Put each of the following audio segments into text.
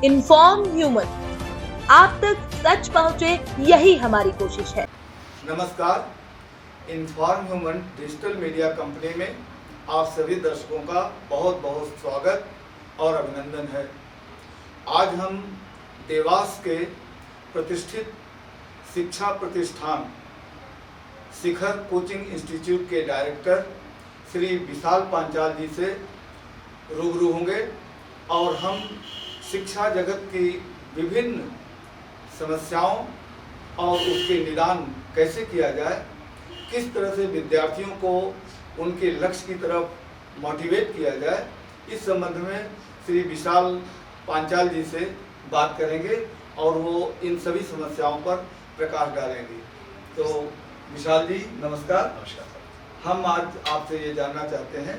Inform human, आप तक सच पहुंचे, यही हमारी कोशिश है। नमस्कार, inform human digital media company में आप सभी दर्शकों का बहुत बहुत स्वागत और अभिनंदन है। आज हम देवास के प्रतिष्ठित शिक्षा प्रतिष्ठान शिखर कोचिंग इंस्टीट्यूट के डायरेक्टर श्री विशाल पांचाल जी से रूबरू होंगे और हम शिक्षा जगत की विभिन्न समस्याओं और उसके निदान कैसे किया जाए, किस तरह से विद्यार्थियों को उनके लक्ष्य की तरफ मोटिवेट किया जाए, इस संबंध में श्री विशाल पांचाल जी से बात करेंगे और वो इन सभी समस्याओं पर प्रकाश डालेंगे। तो विशाल जी नमस्कार। नमस्कार। हम आज आपसे ये जानना चाहते हैं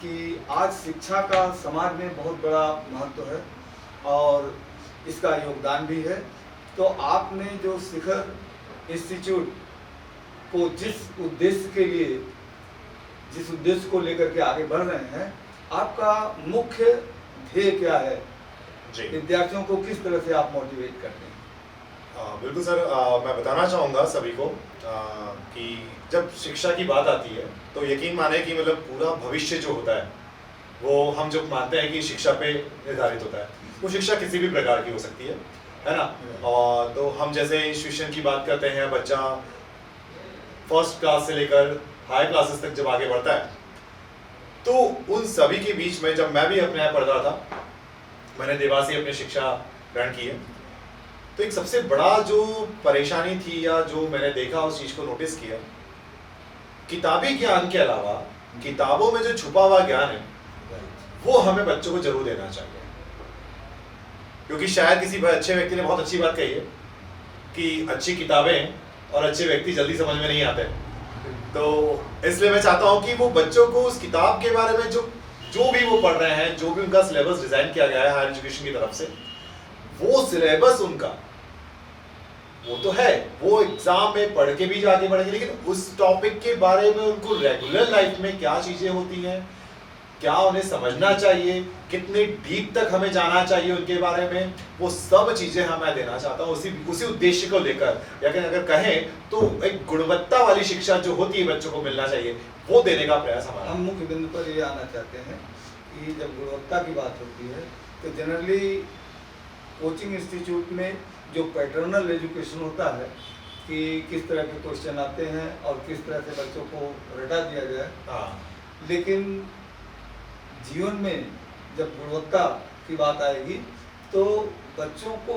कि आज शिक्षा का समाज में बहुत बड़ा महत्व है और इसका योगदान भी है। तो आपने जो शिखर इंस्टीट्यूट को जिस उद्देश्य को लेकर के आगे बढ़ रहे हैं, आपका मुख्य ध्येय क्या है? जी विद्यार्थियों को किस तरह से आप मोटिवेट करते हैं? बिल्कुल सर, मैं बताना चाहूँगा सभी को कि जब शिक्षा की बात आती है तो यकीन माने कि मतलब पूरा भविष्य जो होता है वो हम जो मानते हैं कि शिक्षा पे निर्धारित होता है, वो शिक्षा किसी भी प्रकार की हो सकती है ना। और तो हम जैसे इंस्टीट्यूशन की बात करते हैं, बच्चा फर्स्ट क्लास से लेकर हाई क्लासेस तक जब आगे बढ़ता है तो उन सभी के बीच में जब मैं भी अपने यहाँ पढ़ रहा था, मैंने देवास से अपनी शिक्षा ग्रहण की है, तो एक सबसे बड़ा जो परेशानी थी या जो मैंने देखा उस चीज को नोटिस किया, किताबी ज्ञान के अलावा किताबों में जो छुपा हुआ ज्ञान है वो हमें बच्चों को जरूर देना चाहिए। क्योंकि शायद किसी अच्छे व्यक्ति ने बहुत अच्छी बात कही है कि अच्छी किताबें और अच्छे व्यक्ति जल्दी समझ में नहीं आते। तो इसलिए मैं चाहता हूं कि वो बच्चों को उस किताब के बारे में जो भी वो पढ़ रहे हैं, जो भी उनका सिलेबस डिजाइन किया गया है हायर एजुकेशन की तरफ से, वो सिलेबस उनका वो तो है, वो एग्जाम में पढ़ के भी जाके पढ़ेंगे, लेकिन उस टॉपिक के बारे में उनको रेगुलर लाइफ में क्या चीजें होती हैं, क्या उन्हें समझना चाहिए, कितने डीप तक हमें जाना चाहिए उनके बारे में, वो सब चीजें मैं देना चाहता हूँ उसी उद्देश्य को लेकर। लेकिन अगर कहें तो एक गुणवत्ता वाली शिक्षा जो होती है बच्चों को मिलना चाहिए, वो देने का प्रयास हमारा। हम मुख्य बिंदु पर ये आना चाहते हैं कि जब गुणवत्ता की बात होती है तो जनरली कोचिंग इंस्टीट्यूट में जो पैटर्नल एजुकेशन होता है कि किस तरह के क्वेश्चन आते हैं और किस तरह से बच्चों को रटा दिया जाए, लेकिन जीवन में जब गुणवत्ता की बात आएगी तो बच्चों को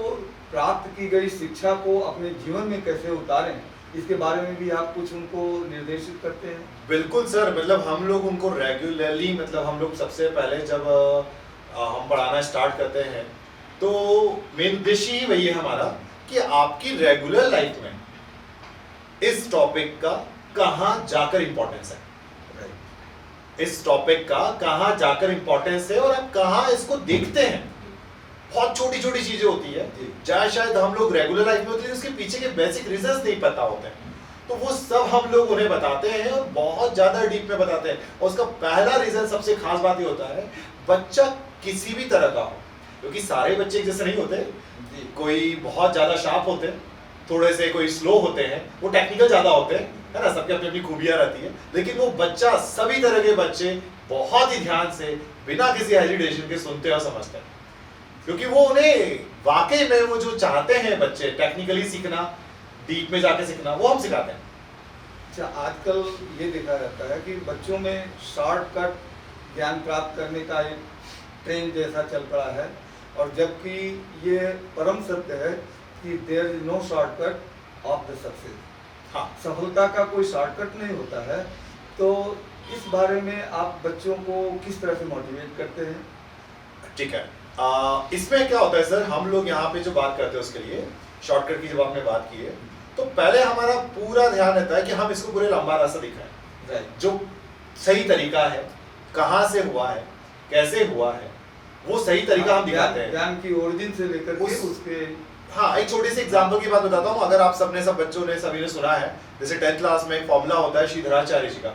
प्राप्त की गई शिक्षा को अपने जीवन में कैसे उतारें, इसके बारे में भी आप कुछ उनको निर्देशित करते हैं? बिल्कुल सर, मतलब हम लोग उनको रेगुलरली, मतलब हम लोग सबसे पहले जब हम पढ़ाना स्टार्ट करते हैं तो मेन उद्देश्य ही वही है हमारा कि आपकी रेगुलर लाइफ में इस टॉपिक का कहाँ जाकर इंपॉर्टेंस है, इस टॉपिक का कहाँ जाकर इंपॉर्टेंस है और आप कहाँ इसको देखते हैं। बहुत छोटी छोटी चीजें होती है जहाँ शायद हम लोग रेगुलर लाइफ में होती है, उसके पीछे के बेसिक रीजंस नहीं पता होते हैं, तो वो सब हम लोग उन्हें बताते हैं और बहुत ज्यादा डीप में बताते हैं। और उसका पहला रीजन, सबसे खास बात ये होता है, बच्चा किसी भी तरह का हो, क्योंकि सारे बच्चे एक जैसे नहीं होते, कोई बहुत ज्यादा शार्प होते हैं, थोड़े से कोई स्लो होते हैं, वो टेक्निकल ज्यादा होते हैं, है ना, सबके अपनी अपनी खूबियां रहती है। लेकिन वो बच्चा, सभी तरह के बच्चे बहुत ही ध्यान से बिना किसी हेजिटेशन के सुनते और समझते हैं, क्योंकि वो उन्हें वाकई में वो जो चाहते हैं बच्चे टेक्निकली सीखना, डीप में जाके सीखना, वो हम सिखाते हैं। अच्छा, आजकल ये देखा जाता है कि बच्चों में शॉर्टकट ज्ञान प्राप्त करने का एक ट्रेंड जैसा चल पड़ा है, और जबकि ये परम सत्य है कि there is no shortcut of the success. हाँ, सफलता का कोई शॉर्टकट नहीं होता है। तो इस बारे में आप बच्चों को किस तरह से मोटिवेट करते हैं? ठीक है, इसमें क्या होता है सर, हम लोग यहाँ पे जो बात करते हैं उसके लिए शॉर्टकट की जब आपने बात की है, तो पहले हमारा पूरा ध्यान रहता है कि हम इसको पूरे लंबा रास्ता दिखाएं, जो सही तरीका है, कहाँ से हुआ है, कैसे हुआ है, वो सही तरीका हम दिखाते हैं, ज्ञान की ओरिजिन से लेकर के उसके। हाँ, एक छोटी सी एग्जांपल की बात बताता हूँ। अगर आप सब बच्चों ने सभी ने सुना है, जैसे 10th क्लास में एक फॉर्मूला होता है श्रीधराचार्य जी का,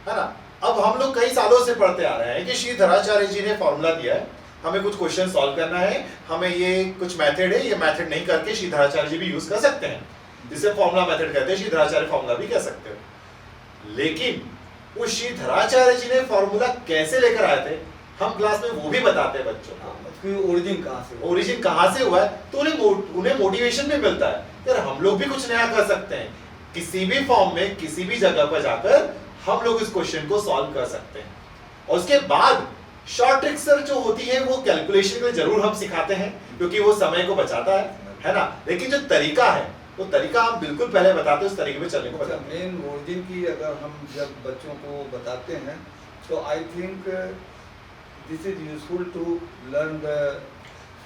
है ना। अब हम लोग कई सालों से पढ़ते आ रहे हैं कि श्रीधराचार्य जी ने फॉर्मूला दिया है हमें कुछ क्वेश्चन सॉल्व करना है, हमें ये कुछ मेथड है, ये मेथड नहीं करके श्रीधराचार्य जी भी यूज कर सकते हैं, जिसे फॉर्मूला मेथड कहते हैं, श्रीधराचार्य फॉर्मूला भी कह सकते हो। लेकिन वो श्रीधराचार्य जी ने फॉर्मूला कैसे लेकर आए थे, हम क्लास में वो भी बताते हैं बच्चों को। ओरिजिन कहाँ से हुआ है, तो उन्हें मोटिवेशन भी मिलता है यार हम लोग भी कुछ नया कर सकते हैं, किसी भी फॉर्म में किसी भी जगह पर जाकर हम लोग इस क्वेश्चन को सॉल्व कर सकते हैं। और उसके बाद शॉर्ट ट्रिक सर जो होती है वो कैलकुलेशन के लिए जरूर हम सिखाते हैं, क्योंकि वो समय को बचाता है ना। लेकिन जो तरीका है वो तरीका हम बिल्कुल पहले बताते हैं, उस तरीके में चलने को बताते हैं। मेन ओरिजिन की अगर हम जब बच्चों को बताते हैं तो I think this is useful to learn the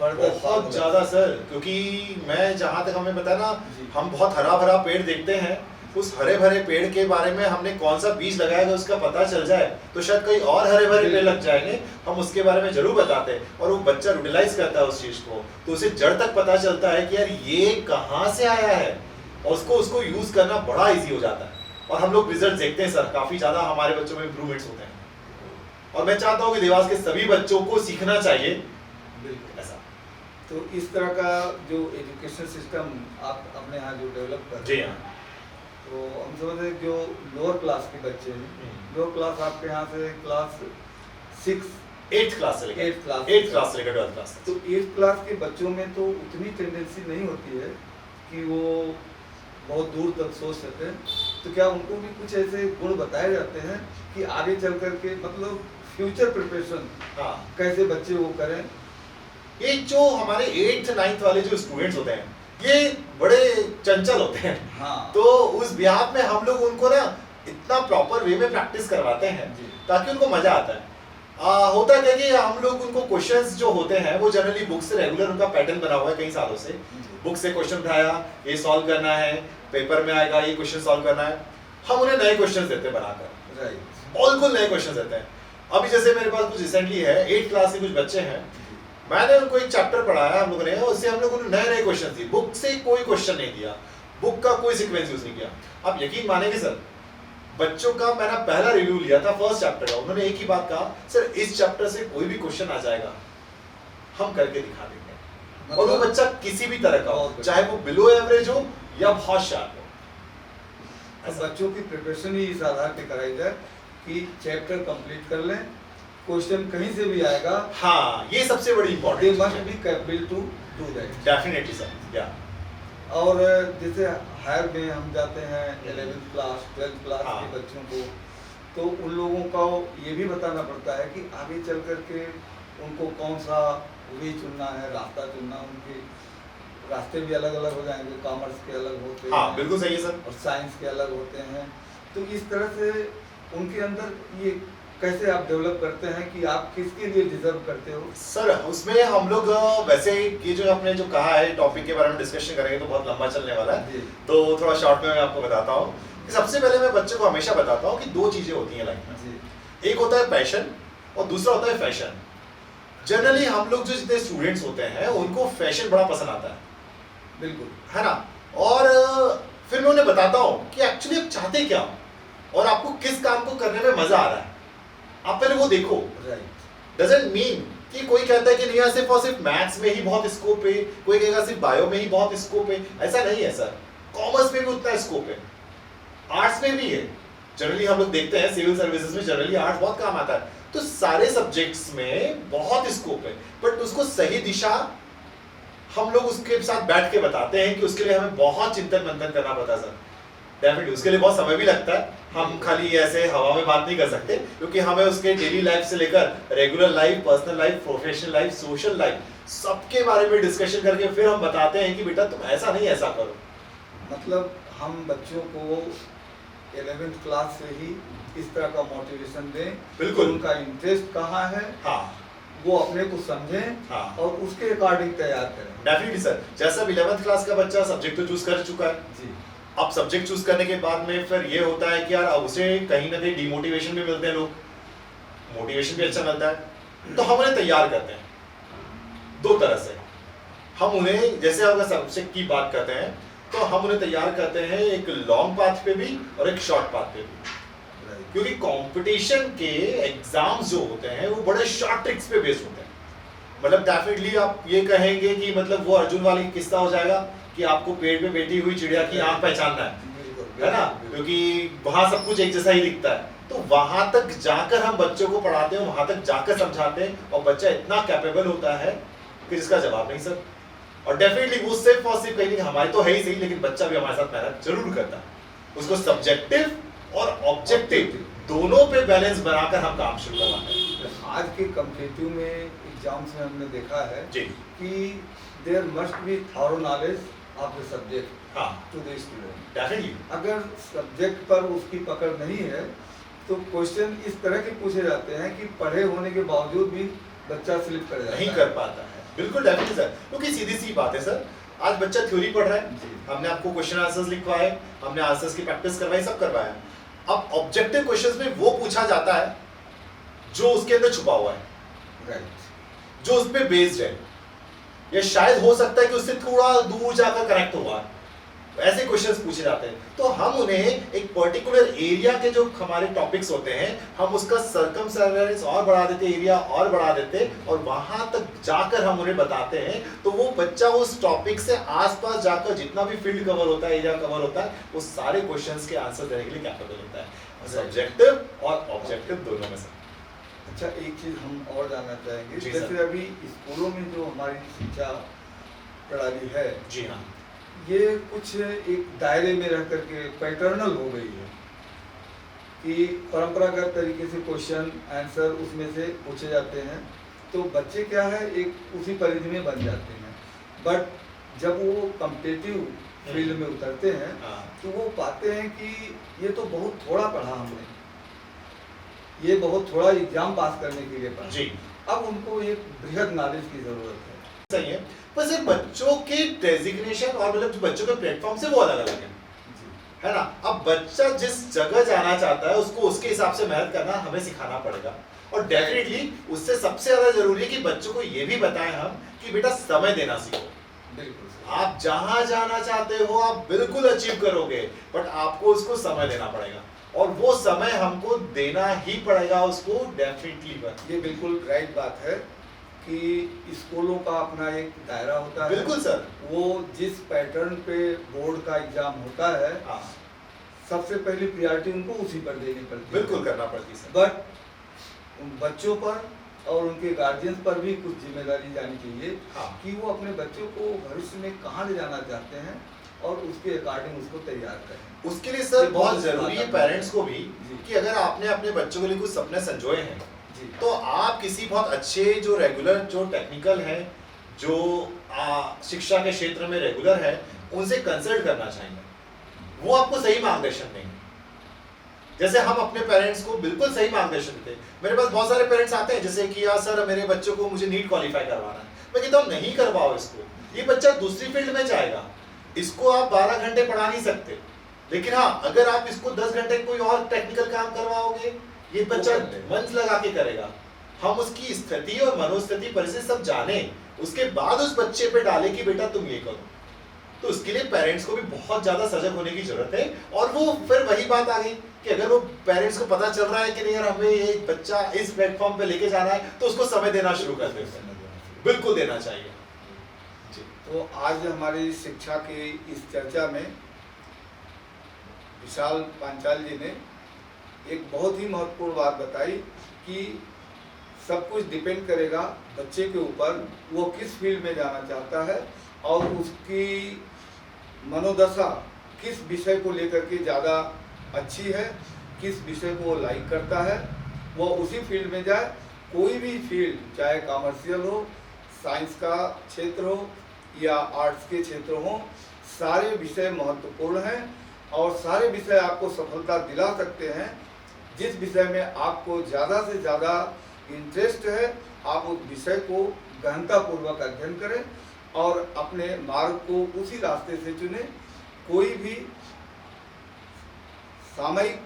further. बहुत ज्यादा सर, क्योंकि मैं जहां तक हमें पता है ना, हम बहुत हरा भरा पेड़ देखते हैं, उस हरे भरे पेड़ के बारे में हमने कौन सा बीज लगाएगा उसका पता चल जाए तो शायद कई और हरे भरे पेड़ लग जाएंगे, हम उसके बारे में जरूर बताते हैं। और वो बच्चा यूटिलाइज करता है उस चीज को, तो उसे जड़ तक पता चलता है कि यार ये कहाँ से आया है, और उसको यूज करना बड़ा इजी हो जाता है। और हम लोग रिजल्ट देखते हैं सर, काफी ज्यादा हमारे बच्चों में इंप्रूवमेंट्स होते हैं। और मैं चाहता हूँ कि देवास के सभी बच्चों को सीखना चाहिए ऐसा। तो इस तरह का जो एजुकेशन सिस्टम आप अपने यहाँ जो डेवलप कर जी रहे हैं, हाँ, तो हम समझते हैं जो लोअर क्लास के बच्चे हैं, लोअर क्लास आपके यहाँ से क्लास 8th क्लास से लेकर 8th से लेकर 12th क्लास तक। तो 8th क्लास के बच्चों में तो उतनी टेंडेंसी नहीं होती है कि वो बहुत दूर तक सोच सकें, तो क्या उनको भी कुछ ऐसे गुण बताए जाते हैं कि आगे चल करके मतलब फ्यूचर प्रिपरेशन हाँ, कैसे बच्चे वो करें? ये जो हमारे 8th 9th वाले जो स्टूडेंट्स होते हैं ये बड़े चंचल होते हैं, हाँ, तो उस बिहाफ में हम लोग उनको ना इतना प्रॉपर वे में प्रैक्टिस करवाते हैं जी। ताकि उनको मजा आता है। होता क्या कि हम लोग उनको क्वेश्चंस जो होते हैं वो जनरली बुक से रेगुलर उनका पैटर्न बना हुआ है कई सालों से, बुक से क्वेश्चन उठाया, ये सॉल्व करना है, पेपर में आएगा ये क्वेश्चन सॉल्व करना है, हम उन्हें नए क्वेश्चन देते हैं बनाकर, राइट, बिल्कुल नए क्वेश्चन देते हैं। अभी जैसे मेरे पास कुछ रिसेंटली है 8th क्लास के कुछ बच्चे हैं, मैंने उनको एक चैप्टर पढ़ाया हम लोगों ने, उससे हम लोग उन्हें नए नए क्वेश्चन दिए, बुक से कोई क्वेश्चन नहीं दिया, बुक का कोई सीक्वेंस यूज नहीं किया। आप यकीन मानेंगे सर, बच्चों का मैंने पहला रिव्यू लिया था फर्स्ट चैप्टर का, उन्होंने एक ही बात कहा, सर इस चैप्टर से कोई भी क्वेश्चन आ जाएगा हम करके दिखा देंगे। और वो बच्चा किसी भी तरह का हो, चाहे वो बिलो एवरेज हो या बहुत शार्प हो। बच्चों की प्रिपरेशन ही इस आधार पे कराई जाए कि चैप्टर कंप्लीट कर लें, क्वेश्चन कहीं से भी आएगा, हाँ, ये सबसे बड़ी the important must be capable to do that. Definitely sir, या और जैसे हायर में हम जाते हैं 11th क्लास 12th क्लास हाँ। के बच्चों को, तो उन लोगों को ये भी बताना पड़ता है कि आगे चल करके उनको कौन सा वे चुनना है, रास्ता चुनना, उनके रास्ते भी अलग अलग हो जाएंगे, कॉमर्स के अलग होते हाँ, हैं बिल्कुल सही है सर। और साइंस के अलग होते हैं। तो इस तरह से उनके अंदर ये कैसे आप डेवलप करते हैं कि आप किसके लिए डिजर्व करते हो? सर उसमें हम लोग वैसे ये जो आपने जो कहा है टॉपिक के बारे में डिस्कशन करेंगे तो बहुत लंबा चलने वाला है, जी। तो थोड़ा शॉर्ट में मैं आपको बताता हूँ कि सबसे पहले मैं बच्चों को हमेशा बताता हूँ कि दो चीजें होती हैं लाइफ में, जी, एक होता है पैशन और दूसरा होता है फैशन। जनरली हम लोग जो जितने स्टूडेंट्स होते हैं उनको फैशन बड़ा पसंद आता है, बिल्कुल, है ना। और फिर मैं उन्हें बताता हूँ कि एक्चुअली आप चाहते क्या हो और आपको किस काम को करने में मजा आ रहा है, आप पहले वो देखो। राइट, डजंट मीन कि कोई कहता है कि नहीं सिर्फ और सिर्फ मैथ्स में ही बहुत स्कोप है, कोई कहेगा सिर्फ बायो में ही बहुत स्कोप है, ऐसा नहीं है सर। कॉमर्स में भी उतना स्कोप है, आर्ट्स में भी है। जनरली हम लोग देखते हैं सिविल सर्विसेज में जनरली आर्ट्स बहुत काम आता है, तो सारे सब्जेक्ट्स में बहुत स्कोप है, बट उसको सही दिशा हम लोग उसके साथ बैठ के बताते हैं कि उसके लिए हमें बहुत चिंतन मंथन करना पड़ता है सर। डेफिनेटली उसके लिए बहुत समय भी लगता है, हम खाली ऐसे हवा में बात नहीं कर सकते, क्योंकि हमें उसके डेली लाइफ से लेकर regular life, personal life, professional life, social life, सबके बारे में डिस्कशन करके फिर हम बताते हैं कि बेटा तुम ऐसा नहीं ऐसा करो। मतलब हम बच्चों को 11th क्लास से ही इस तरह का मोटिवेशन दें, बिल्कुल। उनका इंटरेस्ट कहाँ है, हाँ वो अपने को समझें, हाँ, और उसके अकॉर्डिंग तैयार करें। Definitely sir. जैसा 11th क्लास का बच्चा सब्जेक्ट तो चूज कर चुका है, जी, अब सब्जेक्ट चूज करने के बाद में फिर ये होता है कि यार अब उसे कहीं ना कहीं डिमोटिवेशन भी मिलते हैं, लोग मोटिवेशन भी अच्छा मिलता है, तो हम उन्हें तैयार करते हैं दो तरह से। हम उन्हें जैसे अगर सब्जेक्ट की बात करते हैं तो हम उन्हें तैयार करते हैं एक लॉन्ग पाथ पे भी और एक शॉर्ट पाथ पे भी, राइट, क्योंकि कंपटीशन के एग्जाम्स जो होते हैं वो बड़े शॉर्ट ट्रिक्स पे बेस्ड होते हैं। मतलब डेफिनेटली आप ये कहेंगे कि मतलब वो अर्जुन वाली किस्सा हो जाएगा कि आपको पेड़ पे बैठी हुई चिड़िया की आंख पहचानना है ना, क्योंकि वहां सब कुछ एक जैसा ही दिखता है। तो वहां तक जाकर हम बच्चों को पढ़ाते हैं, वहां तक जाकर समझाते हैं, और बच्चा इतना कैपेबल होता है कि जिसका जवाब नहीं सर। और डेफिनेटली वो सिर्फ और सिर्फ कहीं नहीं, हमारे तो है ही सही, लेकिन बच्चा भी हमारे साथ मेहनत जरूर करता है। उसको सब्जेक्टिव और ऑब्जेक्टिव दोनों पे बैलेंस बनाकर हम काम शुरू करवाते हैं। आज के कॉम्पिटिटिव में एग्जाम्स में हमने देखा है जी कि there must be thorough knowledge of the subject हाँ टू द स्टूडेंट। डेफिनेटली अगर सब्जेक्ट पर उसकी पकड़ नहीं है तो क्वेश्चन इस तरह के पूछे जाते हैं कि पढ़े होने के बावजूद भी बच्चा स्लिप कर जाता नहीं है। कर पाता है, बिल्कुल डेफिनेटली सर, क्योंकि सीधी सी बात है सर, आज बच्चा थ्योरी पढ़ रहा है, हमने आपको क्वेश्चन आंसर्स लिखवाए, हमने आंसर्स की प्रैक्टिस करवाई, सब करवाया। अब ऑब्जेक्टिव क्वेश्चंस में वो पूछा जाता है जो उसके अंदर छुपा हुआ है, राइट, जो उस पे बेस्ड है, या शायद हो सकता है कि उससे थोड़ा दूर जाकर कनेक्ट हुआ है, ऐसे क्वेश्चंस पूछे जाते हैं। तो हम उन्हें एक पर्टिकुलर एरिया के जो हमारे टॉपिक्स होते हैं, हम उसका सर्कमस्टेंस और बढ़ा देते, एरिया और बढ़ा देते, और वहां तक जाकर हम उन्हें बताते हैं। तो वो बच्चा उस टॉपिक से आसपास जाकर जितना भी फील्ड कवर होता है, एरिया कवर होता है, वो सारे क्वेश्चंस के आंसर देने के लिए कैपेबल होता है, सब्जेक्टिव और ऑब्जेक्टिव दोनों में से। अच्छा, एक चीज हम और जानना चाहेंगे, जी जैसे सर। अभी स्कूलों में जो हमारी शिक्षा प्रणाली है, जी हाँ, ये कुछ एक दायरे में रह करके पैटर्नल हो गई है कि परंपरागत तरीके से क्वेश्चन आंसर उसमें से पूछे जाते हैं, तो बच्चे क्या है एक उसी परिधि में बन जाते हैं। बट जब वो कॉम्पिटिटिव फील्ड में उतरते हैं हाँ, तो वो पाते हैं कि ये तो बहुत थोड़ा पढ़ा हमने, ये बहुत थोड़ा एग्जाम पास करने के लिए पढ़ा। जी अब उनको एक बृहद नॉलेज की जरूरत है। सही है, पर सिर्फ बच्चों के डेजिग्नेशन और मतलब जो बच्चों के प्लेटफॉर्म से वो अलग अलग है ना। अब बच्चा जिस जगह जाना चाहता है उसको उसके हिसाब से मेहनत करना हमें सिखाना पड़ेगा, और डेफिनेटली उससे सबसे ज्यादा जरूरी है कि बच्चों को ये भी बताएं हम कि बेटा समय देना सीखो। बिल्कुल सही। आप जहां जाना चाहते हो आप बिल्कुल अचीव करोगे, बट आपको उसको समय देना पड़ेगा, और वो समय हमको देना ही पड़ेगा उसको डेफिनेटली। ये बिल्कुल राइट बात है कि स्कूलों का अपना एक दायरा होता है। बिल्कुल सर। वो जिस पैटर्न पे बोर्ड का एग्जाम होता है, हाँ, सबसे पहली प्रायोरिटी उनको उसी पर देनी पड़ती है। बिल्कुल करना पड़ती है सर। बट उन बच्चों पर और उनके गार्जियंस पर भी कुछ जिम्मेदारी जानी चाहिए हाँ। कि वो अपने बच्चों को भविष्य में कहाँ ले जाना चाहते हैं और उसके अकॉर्डिंग उसको तैयार करें। उसके लिए सर ये बहुत बहुत जरूरी है बात है। पेरेंट्स को भी जी। कि अगर आपने अपने बच्चों के लिए कुछ सपने संजोए हैं, जी, तो आप किसी बहुत अच्छे जो रेगुलर जो टेक्निकल है, जो शिक्षा के क्षेत्र में रेगुलर है, उनसे कंसल्ट करना चाहिए। वो आपको सही मार्गदर्शन देंगे, जैसे हम अपने पेरेंट्स को बिल्कुल सही मार्गदर्शन देते हैं। मेरे पास बहुत सारे पेरेंट्स आते हैं जैसे कि यार सर मेरे बच्चों को मुझे नीट क्वालिफाई करवाना है। मैं कहता हूँ नहीं करवाओ इसको, ये बच्चा दूसरी फील्ड में जाएगा, इसको आप 12 घंटे पढ़ा नहीं सकते, लेकिन हाँ अगर आप इसको 10 घंटे कोई और टेक्निकल काम करवाओगे, ये बच्चा मन लगा के करेगा। हम उसकी स्थिति और मनोस्थिति परिस्थिति सब जाने, उसके बाद उस बच्चे पे डाले कि बेटा तुम ये करो। तो उसके लिए पेरेंट्स को भी बहुत ज्यादा सजग होने की जरूरत है। और वो फिर वही बात आ गई कि अगर वो पेरेंट्स को पता चल रहा है कि नहीं यार हमें ये बच्चा इस प्लेटफॉर्म पे लेके जाना है, तो उसको समय देना शुरू कर देते हैं। बिल्कुल देना चाहिए जी। तो आज हमारी शिक्षा की इस चर्चा में विशाल पांचाल जी ने एक बहुत ही महत्वपूर्ण बात बताई कि सब कुछ डिपेंड करेगा बच्चे के ऊपर, वो किस फील्ड में जाना चाहता है और उसकी मनोदशा किस विषय को लेकर के ज़्यादा अच्छी है, किस विषय को वो लाइक करता है, वो उसी फील्ड में जाए। कोई भी फील्ड, चाहे कॉमर्शियल हो, साइंस का क्षेत्र हो या आर्ट्स के क्षेत्र हो, सारे विषय महत्वपूर्ण हैं और सारे विषय आपको सफलता दिला सकते हैं। जिस विषय में आपको ज़्यादा से ज़्यादा इंटरेस्ट है, आप उस विषय को गहनतापूर्वक अध्ययन करें और अपने मार्ग को उसी रास्ते से चुनें। कोई भी सामयिक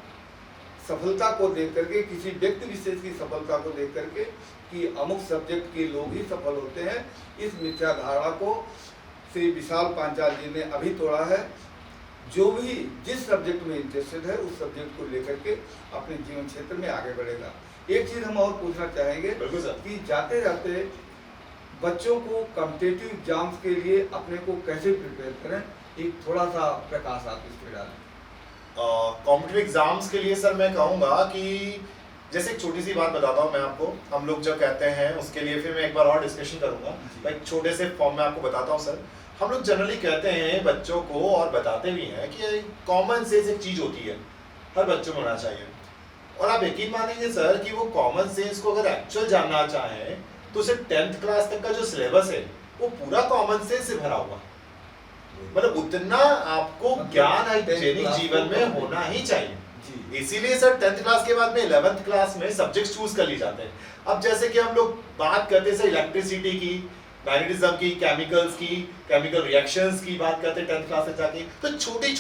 सफलता को देख करके, किसी व्यक्ति विशेष की सफलता को देख करके कि अमुक सब्जेक्ट के लोग ही सफल होते हैं, इस मिथ्या धारणा को श्री विशाल पांचाल जी ने अभी तोड़ा है। जो भी जिस सब्जेक्ट में इंटरेस्टेड है उस सब्जेक्ट को लेकर के अपने जीवन क्षेत्र में आगे बढ़ेगा। एक चीज़ हम और पूछना चाहेंगे बिल्कुल सर। कि जाते जाते बच्चों को कॉम्पिटिटिव एग्जाम्स के लिए अपने को कैसे प्रिपेयर करें, एक थोड़ा सा प्रकाश आप इस पे डालें। कॉम्पिटिटिव एग्जाम्स के लिए सर मैं कहूँगा कि जैसे एक छोटी सी बात बताता हूँ मैं आपको, हम लोग जब कहते हैं उसके लिए फिर मैं एक बार और डिस्कशन करूँगा, मैं एक छोटे से फॉर्म में आपको बताता हूँ सर। हम लोग जनरली कहते हैं बच्चों को और बताते भी हैं कि कॉमन सेंस एक चीज़ होती है, हर बच्चों में होना चाहिए। और आप यकीन मानेंगे सर कि वो कॉमन सेंस को अगर एक्चुअल जानना चाहें तो उसे 10th क्लास तक का जो सिलेबस है वो पूरा कॉमन सेंस से भरा हुआ, मतलब उतना आपको ज्ञान दैनिक जीवन में होना ही चाहिए। इसीलिए सर 10th क्लास के बाद में 11th क्लास में सब्जेक्ट्स चूज कर ली जाते हैं। अब जैसे कि हम लोग बात करते हैं सर इलेक्ट्रिसिटी की, मैग्नेटिज्म की, केमिकल्स की, केमिकल रिएक्शंस की बात करते हैं 10th क्लास तक जाके, तो छोटी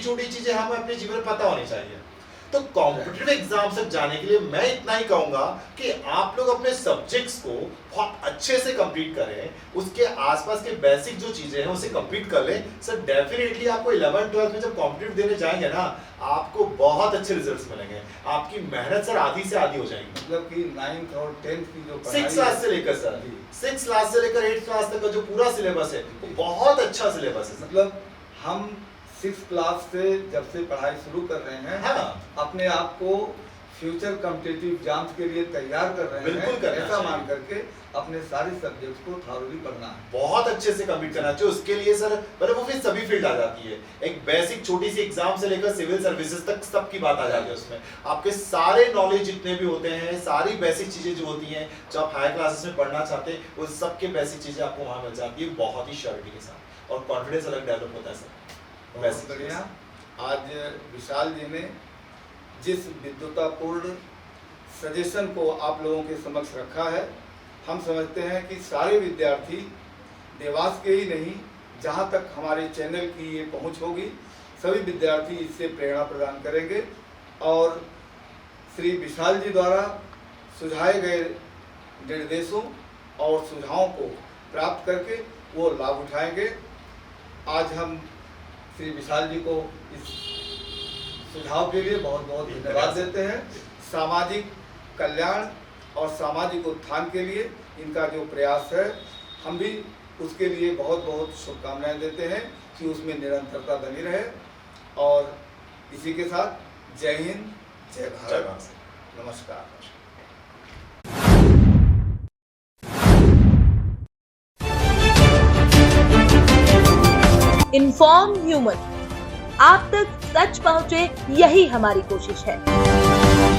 छोटी चीजें हमें अपने जीवन में पता होनी चाहिए। तो कॉम्पिटिटिव एग्जाम तक जाने के लिए मैं इतना ही कहूंगा कि आप लोग अपने सब्जेक्ट्स को बहुत अच्छे से कंप्लीट करें, उसके आसपास के बेसिक जो चीजें हैं उसे कंप्लीट कर लें। सर डेफिनेटली आपको 11th 12th में जब कॉम्पिटिटिव देने जाएंगे ना, आपको बहुत अच्छे रिजल्ट्स मिलेंगे, आपकी मेहनत सर आधी से आधी हो जाएगी। मतलब कि 9th और 10th की जो 6 क्लास से लेकर सर 6 क्लास से लेकर 8 क्लास तक का जो पूरा सिलेबस है वो बहुत अच्छा सिलेबस है। मतलब हम 6 क्लास से जब से पढ़ाई शुरू कर रहे हैं, हाँ, अपने आप को फ्यूचर कॉम्पिटिटिव एग्जाम्स के लिए तैयार कर रहे बिल्कुल हैं, करना ऐसा चाहिए। मान करके अपने सारे सब्जेक्ट्स को थॉरोली पढ़ना है, बहुत अच्छे से कंप्लीट करना चाहिए। उसके लिए सर मतलब वो फिर सभी फील्ड आ जाती है, एक बेसिक छोटी सी एग्जाम से लेकर सिविल सर्विसेज तक सबकी बात आ जाती है। उसमें आपके सारे नॉलेज जितने भी होते हैं, सारी बेसिक चीजें जो होती हैं जो आप हाई क्लासेस में पढ़ना चाहते हैं, वो सबके बेसिक चीजें आपको वहां मिल जाती है बहुत ही श्योरिटी के साथ, और कॉन्फिडेंस अलग डेवलप होता है सर। बहुत बढ़िया। आज विशाल जी ने जिस विद्वतापूर्ण सजेशन को आप लोगों के समक्ष रखा है, हम समझते हैं कि सारे विद्यार्थी देवास के ही नहीं, जहां तक हमारे चैनल की ये पहुंच होगी, सभी विद्यार्थी इससे प्रेरणा प्रदान करेंगे और श्री विशाल जी द्वारा सुझाए गए निर्देशों और सुझावों को प्राप्त करके वो लाभ उठाएंगे। आज हम श्री विशाल जी को इस सुझाव के लिए बहुत बहुत धन्यवाद देते हैं। सामाजिक कल्याण और सामाजिक उत्थान के लिए इनका जो प्रयास है, हम भी उसके लिए बहुत बहुत शुभकामनाएं देते हैं कि उसमें निरंतरता बनी रहे। और इसी के साथ जय हिंद, जय भारत, नमस्कार। इन्फॉर्म ह्यूमन, आप तक सच पहुंचे, यही हमारी कोशिश है।